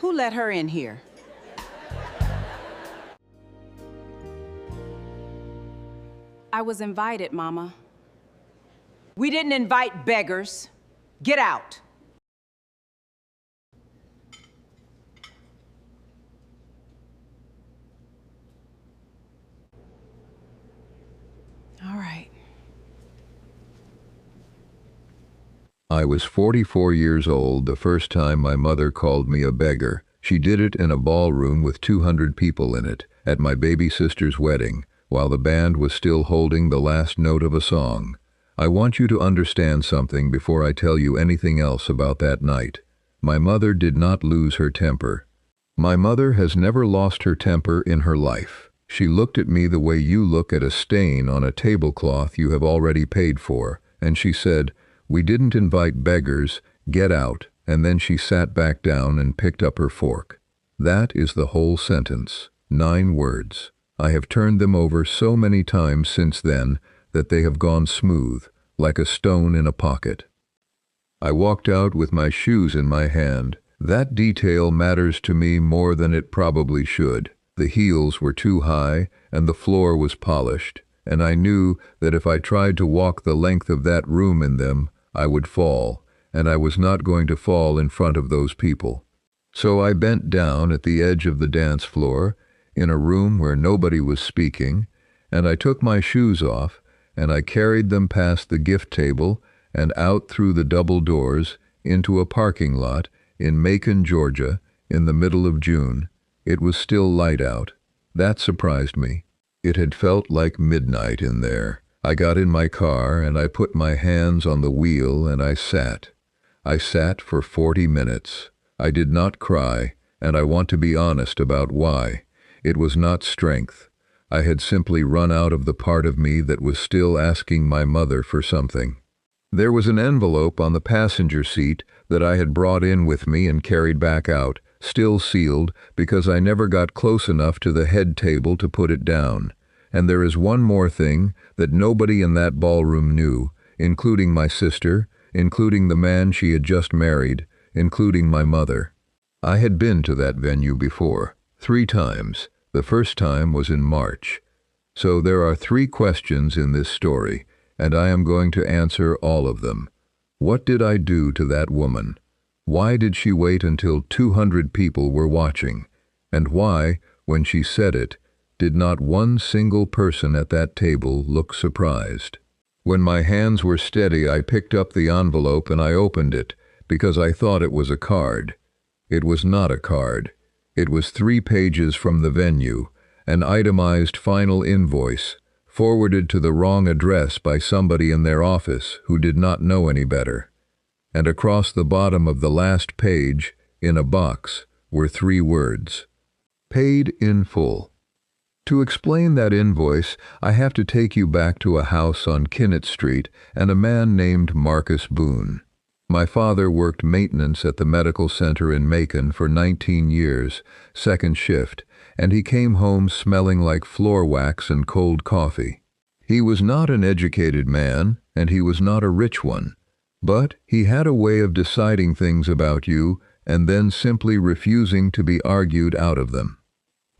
Who let her in here? I was invited, Mama. We didn't invite beggars. Get out. All right. I was 44 years old the first time my mother called me a beggar. She did it in a ballroom with 200 people in it, at my baby sister's wedding, while the band was still holding the last note of a song. I want you to understand something before I tell you anything else about that night. My mother did not lose her temper. My mother has never lost her temper in her life. She looked at me the way you look at a stain on a tablecloth you have already paid for, and she said, "We didn't invite beggars, get out," and then she sat back down and picked up her fork. That is the whole sentence. 9 words. I have turned them over so many times since then that they have gone smooth, like a stone in a pocket. I walked out with my shoes in my hand. That detail matters to me more than it probably should. The heels were too high, and the floor was polished, and I knew that if I tried to walk the length of that room in them, I would fall, and I was not going to fall in front of those people. So I bent down at the edge of the dance floor, in a room where nobody was speaking, and I took my shoes off, and I carried them past the gift table and out through the double doors into a parking lot in Macon, Georgia, in the middle of June. It was still light out. That surprised me. It had felt like midnight in there. I got in my car and I put my hands on the wheel and I sat. I sat for 40 minutes. I did not cry, and I want to be honest about why. It was not strength. I had simply run out of the part of me that was still asking my mother for something. There was an envelope on the passenger seat that I had brought in with me and carried back out, still sealed because I never got close enough to the head table to put it down. And there is one more thing that nobody in that ballroom knew, including my sister, including the man she had just married, including my mother. I had been to that venue before, 3 times. The first time was in March. So there are 3 questions in this story, and I am going to answer all of them. What did I do to that woman? Why did she wait until 200 people were watching? And why, when she said it, did not one single person at that table look surprised? When my hands were steady, I picked up the envelope and I opened it, because I thought it was a card. It was not a card. It was 3 pages from the venue, an itemized final invoice, forwarded to the wrong address by somebody in their office who did not know any better. And across the bottom of the last page, in a box, were 3 words: "Paid in full." To explain that invoice, I have to take you back to a house on Kinnett Street and a man named Marcus Boone. My father worked maintenance at the medical center in Macon for 19 years, second shift, and he came home smelling like floor wax and cold coffee. He was not an educated man, and he was not a rich one, but he had a way of deciding things about you and then simply refusing to be argued out of them.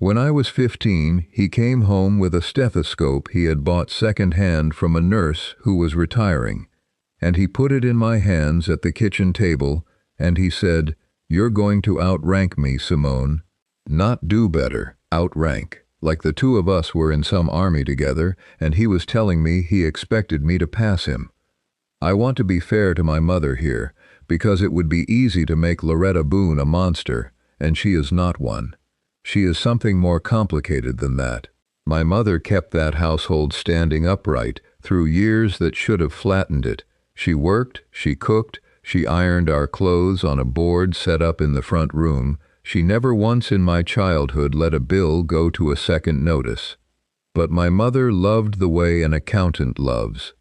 When I was 15, he came home with a stethoscope he had bought second-hand from a nurse who was retiring, and he put it in my hands at the kitchen table, and he said, "You're going to outrank me, Simone." Not do better, outrank, like the 2 of us were in some army together, and he was telling me he expected me to pass him. I want to be fair to my mother here, because it would be easy to make Loretta Boone a monster, and she is not one. She is something more complicated than that. My mother kept that household standing upright through years that should have flattened it. She worked, she cooked, she ironed our clothes on a board set up in the front room. She never once in my childhood let a bill go to a second notice. But my mother loved the way an accountant loves.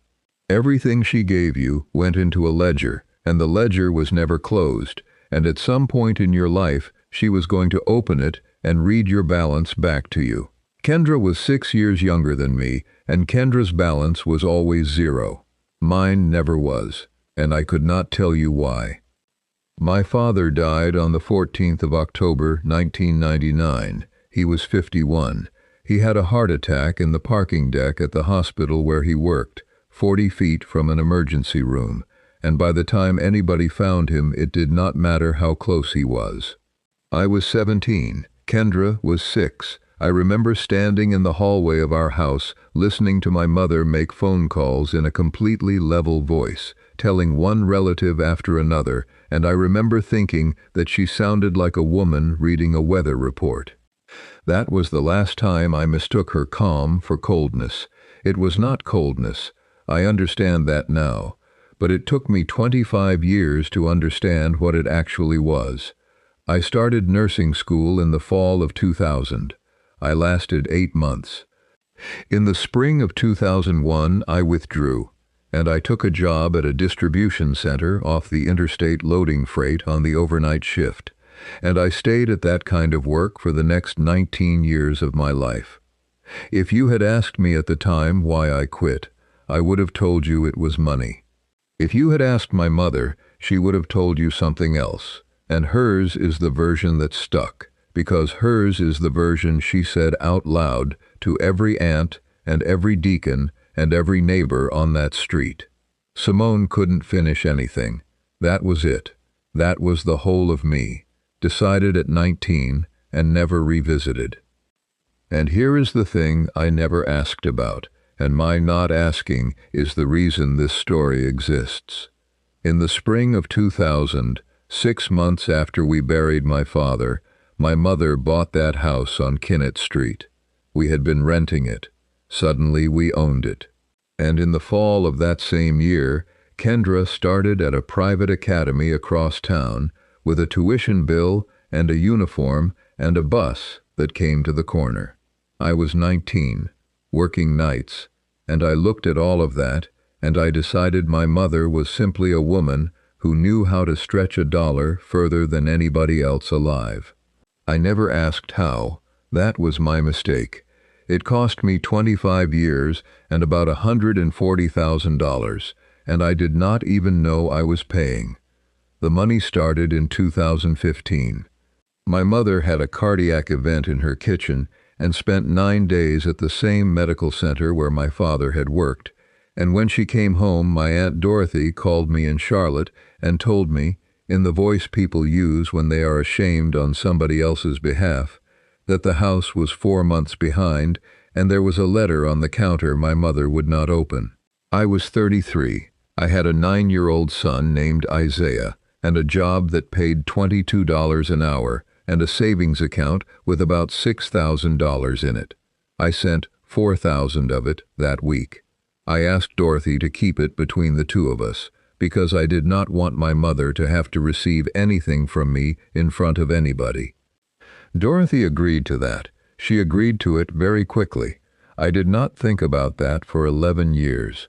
Everything she gave you went into a ledger, and the ledger was never closed, and at some point in your life she was going to open it and read your balance back to you. Kendra was 6 years younger than me, and Kendra's balance was always 0. Mine never was, and I could not tell you why. My father died on the 14th of October, 1999. He was 51. He had a heart attack in the parking deck at the hospital where he worked, 40 feet from an emergency room, and by the time anybody found him, it did not matter how close he was. I was 17. Kendra was 6. I remember standing in the hallway of our house, listening to my mother make phone calls in a completely level voice, telling one relative after another, and I remember thinking that she sounded like a woman reading a weather report. That was the last time I mistook her calm for coldness. It was not coldness. I understand that now, but it took me 25 years to understand what it actually was. I started nursing school in the fall of 2000. I lasted 8 months. In the spring of 2001, I withdrew, and I took a job at a distribution center off the interstate loading freight on the overnight shift, and I stayed at that kind of work for the next 19 years of my life. If you had asked me at the time why I quit, I would have told you it was money. If you had asked my mother, she would have told you something else, and hers is the version that stuck, because hers is the version she said out loud to every aunt and every deacon and every neighbor on that street. Simone couldn't finish anything. That was it. That was the whole of me, decided at 19 and never revisited. And here is the thing I never asked about, and my not asking is the reason this story exists. In the spring of 2000, 6 months after we buried my father, my mother bought that house on Kinnett Street. We had been renting it. Suddenly we owned it. And in the fall of that same year, Kendra started at a private academy across town with a tuition bill and a uniform and a bus that came to the corner. I was 19, working nights, and I looked at all of that, and I decided my mother was simply a woman who knew how to stretch a dollar further than anybody else alive. I never asked how. That was my mistake. It cost me 25 years and about $140,000, and I did not even know I was paying. The money started in 2015. My mother had a cardiac event in her kitchen and spent 9 days at the same medical center where my father had worked, and when she came home, my Aunt Dorothy called me in Charlotte and told me, in the voice people use when they are ashamed on somebody else's behalf, that the house was 4 months behind and there was a letter on the counter my mother would not open. I was 33. I had a 9-year-old son named Isaiah and a job that paid $22 an hour and a savings account with about $6,000 in it. I sent $4,000 of it that week. I asked Dorothy to keep it between the two of us, because I did not want my mother to have to receive anything from me in front of anybody. Dorothy agreed to that. She agreed to it very quickly. I did not think about that for 11 years.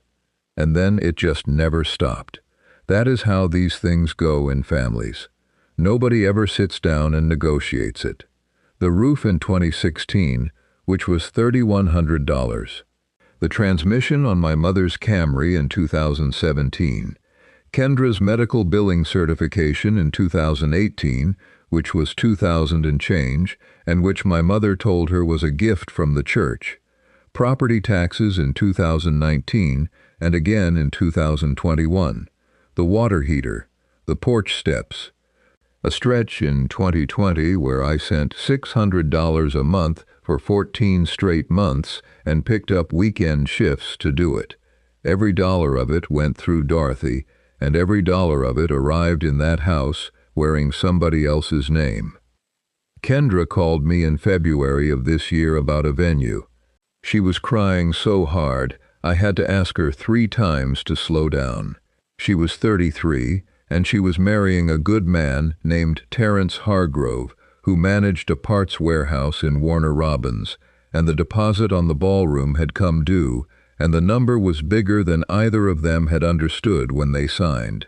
And then it just never stopped. That is how these things go in families. Nobody ever sits down and negotiates it. The roof in 2016, which was $3,100. The transmission on my mother's Camry in 2017. Kendra's medical billing certification in 2018, which was $2,000 and change, and which my mother told her was a gift from the church. Property taxes in 2019, and again in 2021. The water heater, the porch steps. A stretch in 2020 where I sent $600 a month for 14 straight months and picked up weekend shifts to do it. Every dollar of it went through Dorothy, and every dollar of it arrived in that house wearing somebody else's name. Kendra called me in February of this year about a venue. She was crying so hard, I had to ask her 3 times to slow down. She was 33, and she was marrying a good man named Terrence Hargrove, who managed a parts warehouse in Warner Robins, and the deposit on the ballroom had come due, and the number was bigger than either of them had understood when they signed.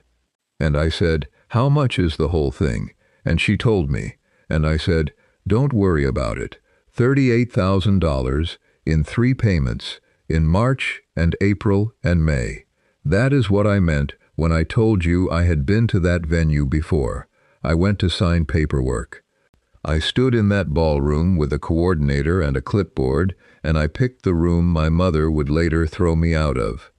And I said, "How much is the whole thing?" And she told me, and I said, "Don't worry about it. $38,000 in 3 payments, in March and April and May. That is what I meant when I told you I had been to that venue before. I went to sign paperwork. I stood in that ballroom with a coordinator and a clipboard, and I picked the room my mother would later throw me out of.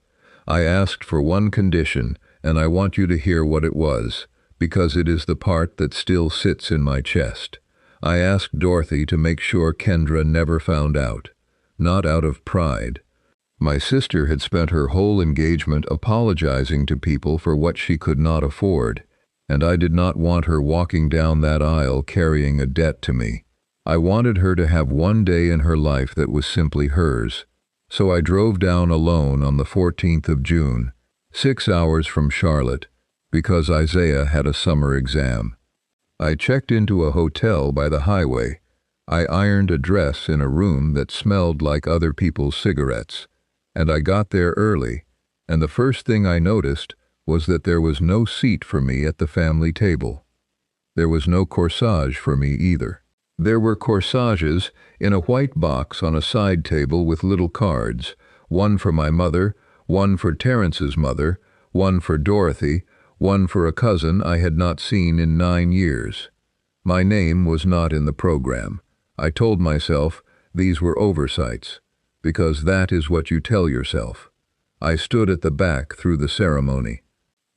I asked for one condition, and I want you to hear what it was, because it is the part that still sits in my chest. I asked Dorothy to make sure Kendra never found out. Not out of pride. My sister had spent her whole engagement apologizing to people for what she could not afford, and I did not want her walking down that aisle carrying a debt to me. I wanted her to have one day in her life that was simply hers. So I drove down alone on the 14th of June, 6 hours from Charlotte, because Isaiah had a summer exam. I checked into a hotel by the highway. I ironed a dress in a room that smelled like other people's cigarettes, and I got there early, and the first thing I noticed was that there was no seat for me at the family table. There was no corsage for me either. There were corsages in a white box on a side table with little cards, one for my mother, one for Terrence's mother, one for Dorothy, one for a cousin I had not seen in 9 years. My name was not in the program. I told myself these were oversights, because that is what you tell yourself. I stood at the back through the ceremony.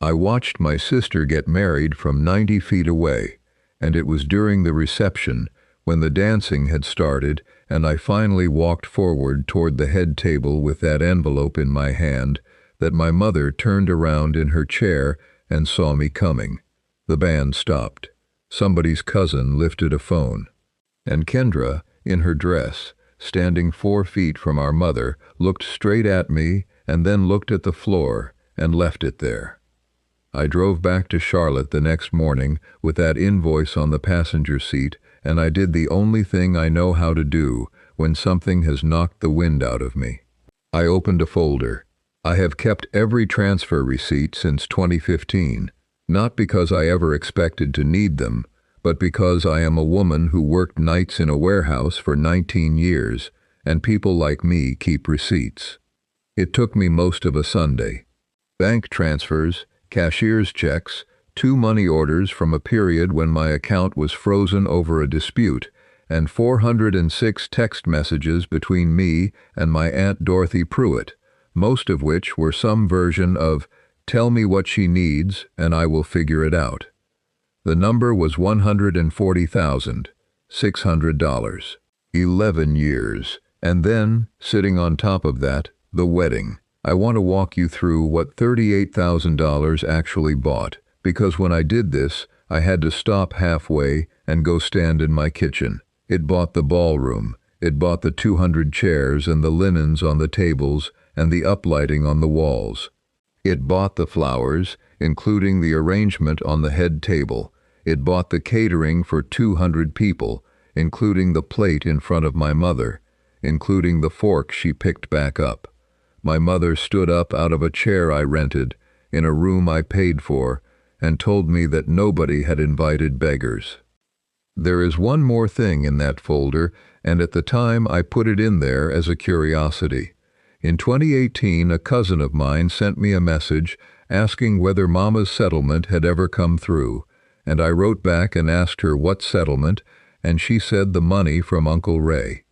I watched my sister get married from 90 feet away, and it was during the reception, when the dancing had started, and I finally walked forward toward the head table with that envelope in my hand, that my mother turned around in her chair and saw me coming. The band stopped. Somebody's cousin lifted a phone. And Kendra, in her dress, standing 4 feet from our mother, looked straight at me and then looked at the floor and left it there. I drove back to Charlotte the next morning with that invoice on the passenger seat, and I did the only thing I know how to do when something has knocked the wind out of me. I opened a folder. I have kept every transfer receipt since 2015, not because I ever expected to need them, but because I am a woman who worked nights in a warehouse for 19 years, and people like me keep receipts. It took me most of a Sunday. Bank transfers, cashier's checks, 2 money orders from a period when my account was frozen over a dispute, and 406 text messages between me and my Aunt Dorothy Pruitt, most of which were some version of, "Tell me what she needs, and I will figure it out." The number was $140,600. 11 years. And then, sitting on top of that, the wedding. I want to walk you through what $38,000 actually bought, because when I did this, I had to stop halfway and go stand in my kitchen. It bought the ballroom. It bought the 200 chairs and the linens on the tables and the uplighting on the walls. It bought the flowers, including the arrangement on the head table. It bought the catering for 200 people, including the plate in front of my mother, including the fork she picked back up. My mother stood up out of a chair I rented, in a room I paid for, and told me that nobody had invited beggars. There is one more thing in that folder, and at the time I put it in there as a curiosity. In 2018, a cousin of mine sent me a message asking whether Mama's settlement had ever come through, and I wrote back and asked her what settlement, and she said the money from Uncle Ray.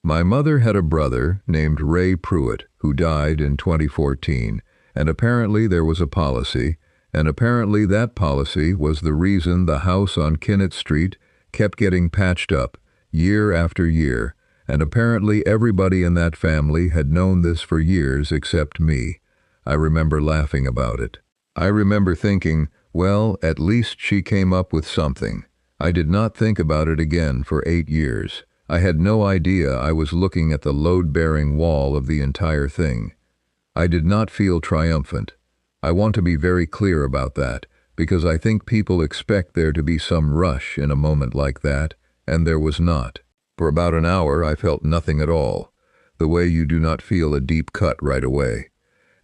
My mother had a brother named Ray Pruitt who died in 2014, and apparently there was a policy, and apparently that policy was the reason the house on Kinnett Street kept getting patched up year after year, and apparently everybody in that family had known this for years except me. I remember laughing about it. I remember thinking, well, at least she came up with something. I did not think about it again for 8 years. I had no idea I was looking at the load-bearing wall of the entire thing. I did not feel triumphant. I want to be very clear about that, because I think people expect there to be some rush in a moment like that, and there was not. For about an hour I felt nothing at all, the way you do not feel a deep cut right away.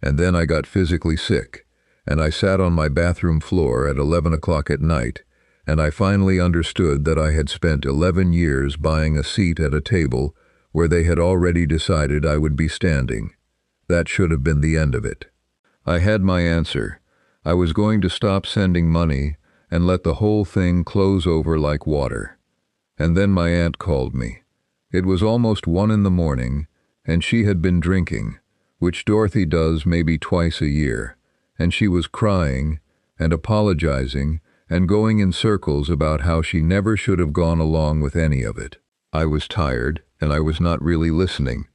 And then I got physically sick, and I sat on my bathroom floor at 11 o'clock at night, and I finally understood that I had spent 11 years buying a seat at a table where they had already decided I would be standing. That should have been the end of it. I had my answer. I was going to stop sending money, and let the whole thing close over like water. And then my aunt called me. It was almost 1 in the morning, and she had been drinking, which Dorothy does maybe twice a year, and she was crying and apologizing and going in circles about how she never should have gone along with any of it. I was tired, and I was not really listening.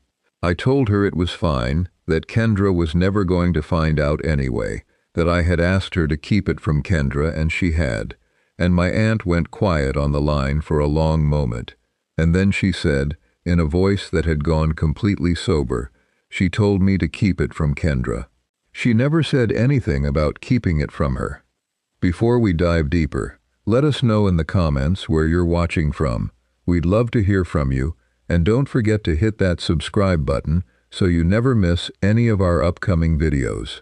I told her it was fine, that Kendra was never going to find out anyway, that I had asked her to keep it from Kendra, and she had, and my aunt went quiet on the line for a long moment, and then she said, in a voice that had gone completely sober, she told me to keep it from Kendra. She never said anything about keeping it from her. Before we dive deeper, let us know in the comments where you're watching from. We'd love to hear from you, and don't forget to hit that subscribe button so you never miss any of our upcoming videos.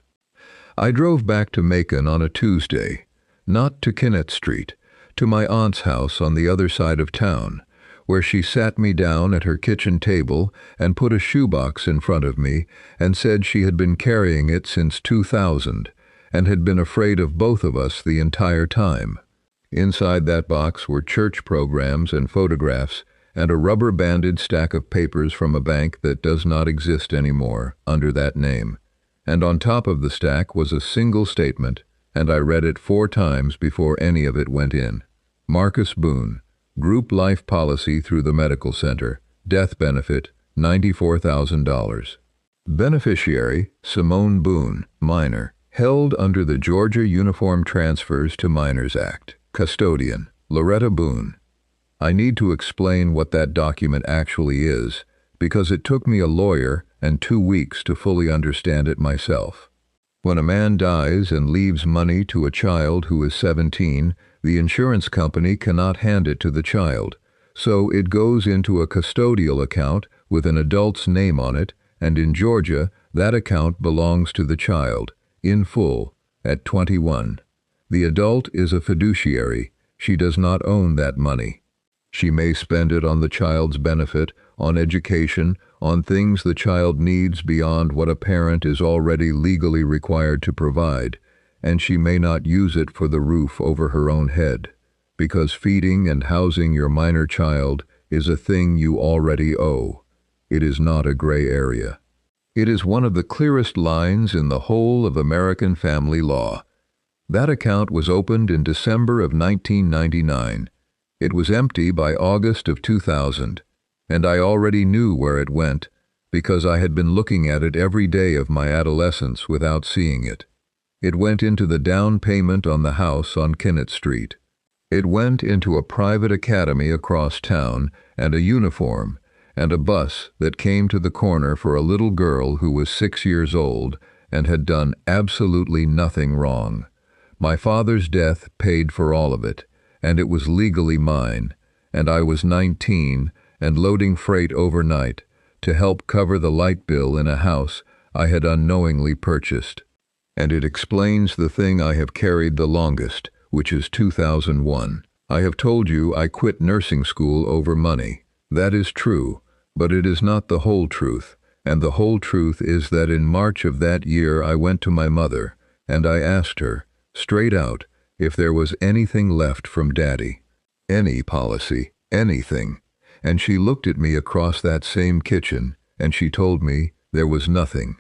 I drove back to Macon on a Tuesday, not to Kinnett Street, to my aunt's house on the other side of town, where she sat me down at her kitchen table and put a shoebox in front of me and said she had been carrying it since 2000 and had been afraid of both of us the entire time. Inside that box were church programs and photographs and a rubber-banded stack of papers from a bank that does not exist anymore under that name. And on top of the stack was a single statement, and I read it 4 times before any of it went in. Marcus Boone, Group Life Policy through the Medical Center, Death Benefit, $94,000. Beneficiary, Simone Boone, minor, held under the Georgia Uniform Transfers to Minors Act. Custodian, Loretta Boone. I need to explain what that document actually is, because it took me a lawyer and 2 weeks to fully understand it myself. When a man dies and leaves money to a child who is 17, the insurance company cannot hand it to the child, so it goes into a custodial account with an adult's name on it, and in Georgia, that account belongs to the child, in full, at 21. The adult is a fiduciary. She does not own that money. She may spend it on the child's benefit, on education, on things the child needs beyond what a parent is already legally required to provide, and she may not use it for the roof over her own head, because feeding and housing your minor child is a thing you already owe. It is not a gray area. It is one of the clearest lines in the whole of American family law. That account was opened in December of 1999. It was empty by August of 2000, and I already knew where it went because I had been looking at it every day of my adolescence without seeing it. It went into the down payment on the house on Kinnett Street. It went into a private academy across town and a uniform and a bus that came to the corner for a little girl who was 6 years old and had done absolutely nothing wrong. My father's death paid for all of it, and it was legally mine, and I was 19 and loading freight overnight to help cover the light bill in a house I had unknowingly purchased. And it explains the thing I have carried the longest, which is 2001. I have told you I quit nursing school over money. That is true, but it is not the whole truth, and the whole truth is that in March of that year I went to my mother, and I asked her, straight out, if there was anything left from Daddy. Any policy, anything. And she looked at me across that same kitchen, and she told me there was nothing,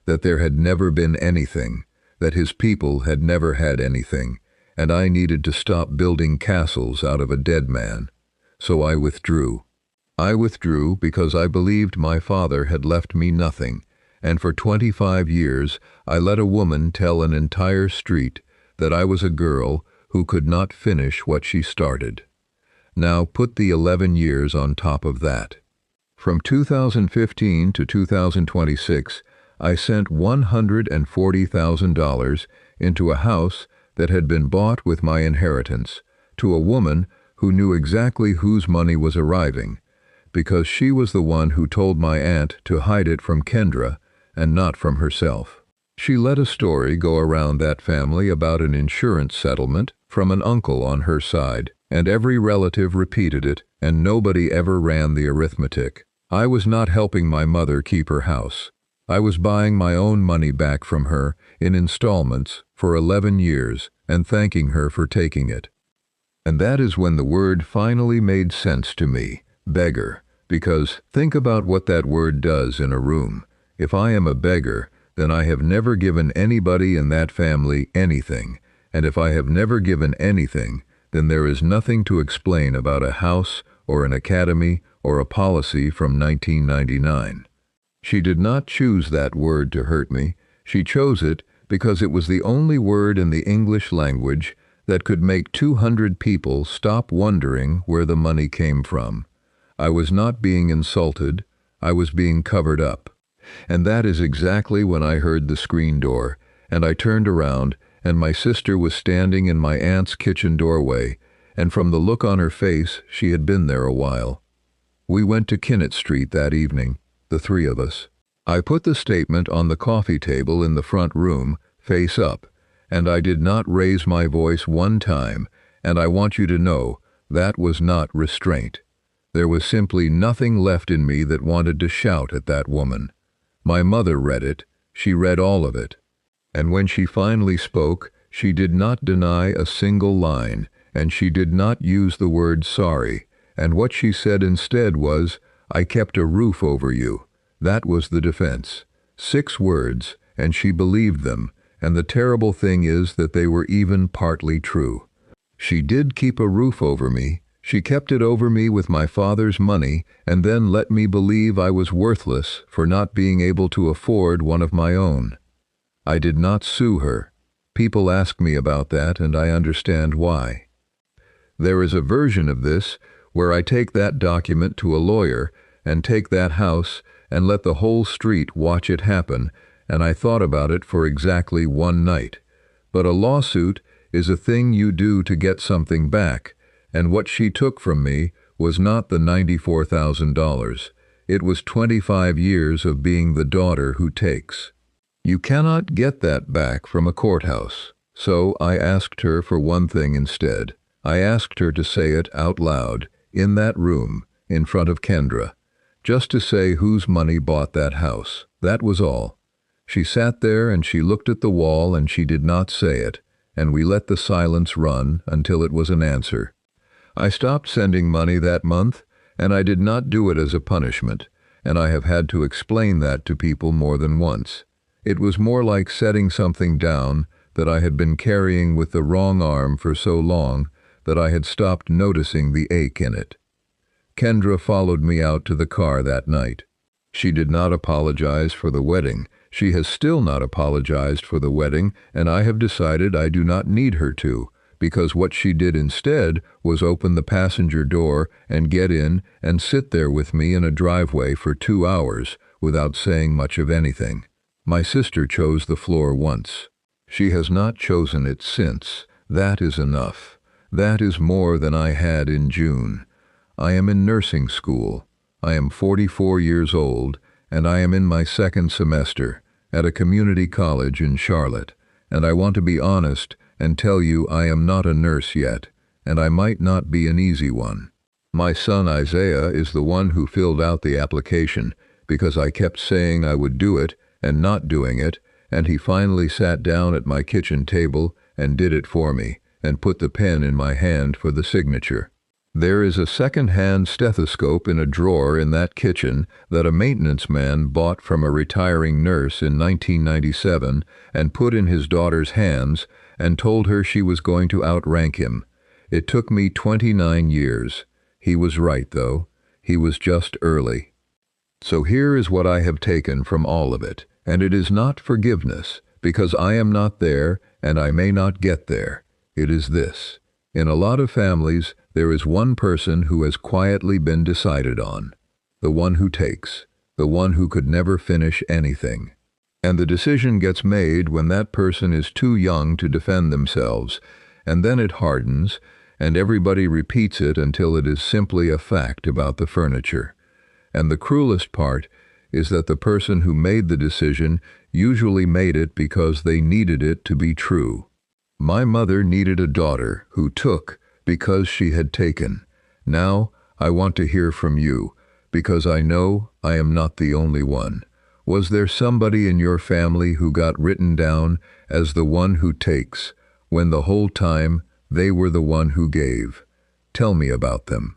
that there had never been anything, that his people had never had anything, and I needed to stop building castles out of a dead man. So I withdrew. I withdrew because I believed my father had left me nothing, and for 25 years I let a woman tell an entire street that I was a girl who could not finish what she started. Now put the 11 years on top of that. From 2015 to 2026, I sent $140,000 into a house that had been bought with my inheritance to a woman who knew exactly whose money was arriving, because she was the one who told my aunt to hide it from Kendra and not from herself. She let a story go around that family about an insurance settlement from an uncle on her side, and every relative repeated it, and nobody ever ran the arithmetic. I was not helping my mother keep her house. I was buying my own money back from her in installments for 11 years and thanking her for taking it. And that is when the word finally made sense to me, beggar, because think about what that word does in a room. If I am a beggar, then I have never given anybody in that family anything, and if I have never given anything, then there is nothing to explain about a house or an academy or a policy from 1999. She did not choose that word to hurt me. She chose it because it was the only word in the English language that could make 200 people stop wondering where the money came from. I was not being insulted, I was being covered up. And that is exactly when I heard the screen door, and I turned around, and my sister was standing in my aunt's kitchen doorway, and from the look on her face, she had been there a while. We went to Kinnett Street that evening, the three of us. I put the statement on the coffee table in the front room, face up, and I did not raise my voice one time, and I want you to know that was not restraint. There was simply nothing left in me that wanted to shout at that woman. My mother read it. She read all of it. And when she finally spoke, she did not deny a single line, and she did not use the word sorry, and what she said instead was, "I kept a roof over you." That was the defense. 6 words, and she believed them, and the terrible thing is that they were even partly true. She did keep a roof over me. She kept it over me with my father's money, and then let me believe I was worthless for not being able to afford one of my own. I did not sue her. People ask me about that, and I understand why. There is a version of this where I take that document to a lawyer and take that house and let the whole street watch it happen, and I thought about it for exactly one night. But a lawsuit is a thing you do to get something back, and what she took from me was not the $94,000. It was 25 years of being the daughter who takes. You cannot get that back from a courthouse. So I asked her for one thing instead. I asked her to say it out loud, in that room, in front of Kendra, just to say whose money bought that house. That was all. She sat there and she looked at the wall and she did not say it, and we let the silence run until it was an answer. I stopped sending money that month, and I did not do it as a punishment, and I have had to explain that to people more than once. It was more like setting something down that I had been carrying with the wrong arm for so long that I had stopped noticing the ache in it. Kendra followed me out to the car that night. She did not apologize for the wedding. She has still not apologized for the wedding, and I have decided I do not need her to, because what she did instead was open the passenger door and get in and sit there with me in a driveway for 2 hours without saying much of anything. My sister chose the floor once. She has not chosen it since. That is enough. That is more than I had in June. I am in nursing school. I am 44 years old, and I am in my 2nd semester at a community college in Charlotte, and I want to be honest and tell you I am not a nurse yet, and I might not be an easy one. My son Isaiah is the one who filled out the application because I kept saying I would do it and not doing it, and he finally sat down at my kitchen table and did it for me and put the pen in my hand for the signature. There is a second-hand stethoscope in a drawer in that kitchen that a maintenance man bought from a retiring nurse in 1997 and put in his daughter's hands and told her she was going to outrank him. It took me 29 years. He was right, though. He was just early. So here is what I have taken from all of it, and it is not forgiveness, because I am not there and I may not get there. It is this. In a lot of families, there is one person who has quietly been decided on, the one who takes, the one who could never finish anything. And the decision gets made when that person is too young to defend themselves, and then it hardens, and everybody repeats it until it is simply a fact about the furniture. And the cruelest part is that the person who made the decision usually made it because they needed it to be true. My mother needed a daughter who took because she had taken. Now I want to hear from you, because I know I am not the only one. Was there somebody in your family who got written down as the one who takes, when the whole time they were the one who gave. Tell me about them.